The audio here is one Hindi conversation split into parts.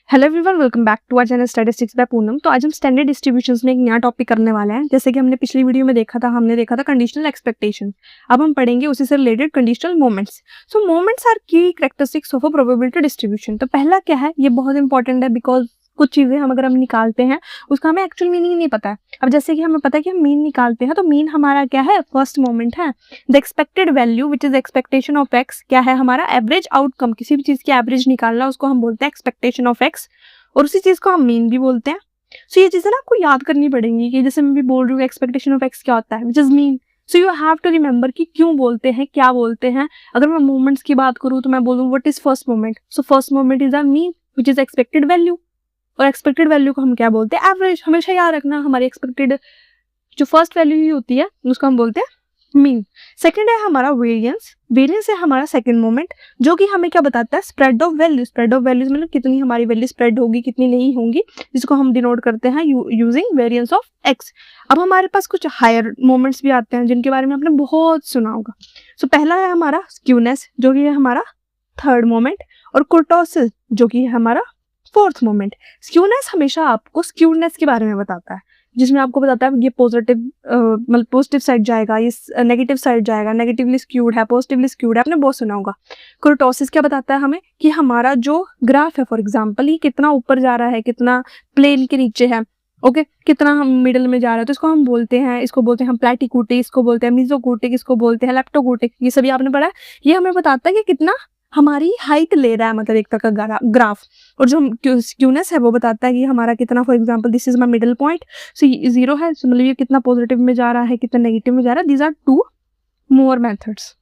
Hello everyone, welcome back to our channel statistics by Poonam. तो आज हम स्टैंडर्ड डिस्ट्रीब्यूशंस में एक नया टॉपिक करने वाले हैं। जैसे कि हमने पिछली वीडियो में हमने देखा था कंडीशनल एक्सपेक्टेशन। अब हम पढ़ेंगे उसी से related conditional moments. So moments are key characteristics of a probability distribution. तो पहला क्या है, ये बहुत इंपॉर्टेंट है बिकॉज कुछ चीजें अगर हम निकालते हैं उसका हमें एक्चुअल मीनिंग नहीं पता है। अब जैसे कि हमें पता है कि हम मीन निकालते हैं, तो मीन हमारा क्या है, फर्स्ट मोमेंट है। The expected value which is expectation of x क्या है, हमारा एवरेज आउटकम। किसी भी चीज की एवरेज निकालना उसको हम बोलते हैं एक्सपेक्टेशन ऑफ एक्स, और उसी चीज को हम मीन भी बोलते हैं। सो ये चीजें ना आपको याद करनी पड़ेंगी कि जैसे मैं भी बोल रही हूँ एक्सपेक्टेशन ऑफ एक्स क्या होता है, which is mean. So you have to remember कि क्यों बोलते हैं, क्या बोलते हैं। अगर मैं मोमेंट्स की बात करूँ तो मैं बोलूँ what is first moment. So first moment is a mean which is expected value, और एक्सपेक्टेड वैल्यू को हम क्या बोलते हैं, एवरेज। हमेशा याद रखना, हमारी एक्सपेक्टेड जो फर्स्ट वैल्यू ही होती है उसको हम बोलते हैं मीन। सेकंड है हमारा वेरिएंस। वेरिएंस है हमारा सेकंड मोमेंट, जो कि हमें क्या बताता है, spread of value. Spread of values मतलब कितनी हमारी वैल्यू स्प्रेड होगी, कितनी नहीं होंगी, जिसको हम डिनोट करते हैं यूजिंग वेरिएंस ऑफ एक्स। अब हमारे पास कुछ हायर मोमेंट्स भी आते हैं जिनके बारे में आपने बहुत सुना होगा। सो पहला है हमारा स्क्यूनेस, जो कि है हमारा थर्ड मोमेंट, और कुर्टोसिस, जो कि है हमारा फोर्थ मोमेंट। स्क्यूनेस हमेशा आपको स्क्यूनेस के बारे में बताता है, जिसमें आपको बताता है ये पॉजिटिव मतलब पॉजिटिव साइड जाएगा, ये नेगेटिव साइड जाएगा, नेगेटिवली स्क्यूड है, पॉजिटिवली स्क्यूड है, आपने बहुत सुना होगा। कुर्टोसिस क्या बताता है हमें कि हमारा जो ग्राफ है, फॉर एग्जांपल, ये कितना ऊपर जा रहा है, कितना प्लेन के नीचे है, ओके, कितना हम मिडल में जा रहा है, तो इसको हम बोलते हैं, हम प्लैटिकूटिक, इसको बोलते हैं मिजोकूटिक, इसको बोलते हैं लेप्टोकूटिक। ये सभी आपने पढ़ा है। ये हमें बताता है कि कितना हमारी हाइट ले रहा है, मतलब एक तरह का ग्राफ। और जो स्क्यूनेस है वो बताता है कि हमारा कितना, for example this is my middle point, so ये जीरो है, मतलब ये कितना पॉजिटिव में जा रहा है, कितना नेगेटिव में जा रहा है। These are two more methods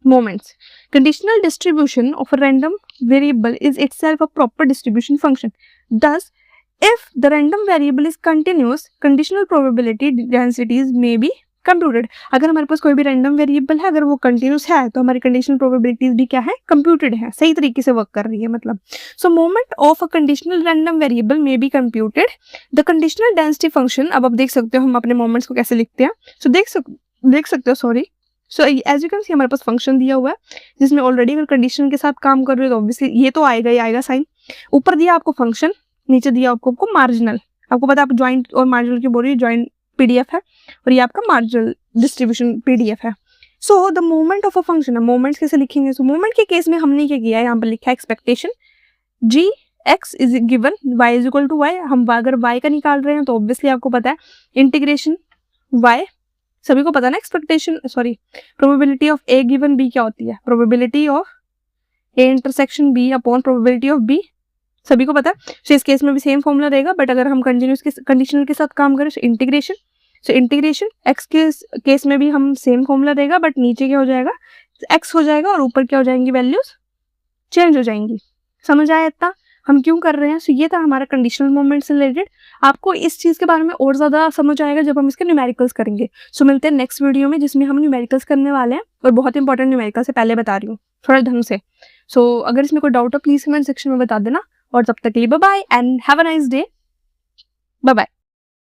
moments. Conditional distribution of a random variable is itself a proper distribution function. Thus, if the random variable is continuous, conditional probability densities may be computed. अगर हमारे पास कोई भी random variable है, अगर वो continuous है, तो हमारी conditional probabilities भी क्या है, computed है, सही तरीके से वर्क कर रही है मतलब। So moment of a conditional random variable may be computed. The conditional density function, अब आप देख सकते हो हम अपने moments को कैसे लिखते हैं। So देख सकते हो, sorry. So as you can see हमारे पास फंक्शन दिया हुआ है, जिसमें ऑलरेडी अगर कंडीशन के साथ काम कर रहे हो तो ऑब्वियसली ये तो आएगा ही आएगा साइन। ऊपर दिया आपको फंक्शन, नीचे दिया आपको मार्जिनल। आपको पता है आप ज्वाइंट और मार्जिनल की बोल रही है, ज्वाइंट पीडीएफ है और ये आपका मार्जिनल डिस्ट्रीब्यूशन पीडीएफ है। So the moment of a function है, मोमेंट्स कैसे लिखेंगे। सो मोमेंट के केस में हमने क्या किया है, यहाँ पर लिखा है expectation G X is given Y is equal to Y. हम अगर वाई का निकाल रहे हैं तो ऑब्वियसली आपको पता है इंटीग्रेशन वाई, सभी को पता ना, expectation sorry probability of A given B क्या होती है, probability of A intersection B upon probability of B, सभी को पता है। सो इस केस में भी सेम फॉर्मूला रहेगा, बट अगर हम कंटिन्यूस के कंडीशनल के साथ काम करें, इंटीग्रेशन, सो इंटीग्रेशन एक्स के केस में भी हम सेम फॉर्मूला रहेगा, बट नीचे क्या हो जाएगा, एक्स हो जाएगा, और ऊपर क्या हो जाएंगी, वैल्यूज चेंज हो जाएंगी। समझ आया इतना हम क्यों कर रहे हैं। सो ये था हमारा कंडीशनल मोमेंट से रिलेटेड। आपको इस चीज के बारे में और ज्यादा समझ आएगा जब हम इसके न्यूमेरिकल्स करेंगे। सो मिलते हैं नेक्स्ट वीडियो में, जिसमें हम न्यूमेरिकल्स करने वाले हैं, और बहुत इंपॉर्टेंट न्यूमेरिकल से पहले बता रही हूँ थोड़ा ढंग से। सो अगर इसमें कोई डाउट हो प्लीज कमेंट सेक्शन में बता देना, और तब तक के लिए bye bye and have a nice day. Bye bye.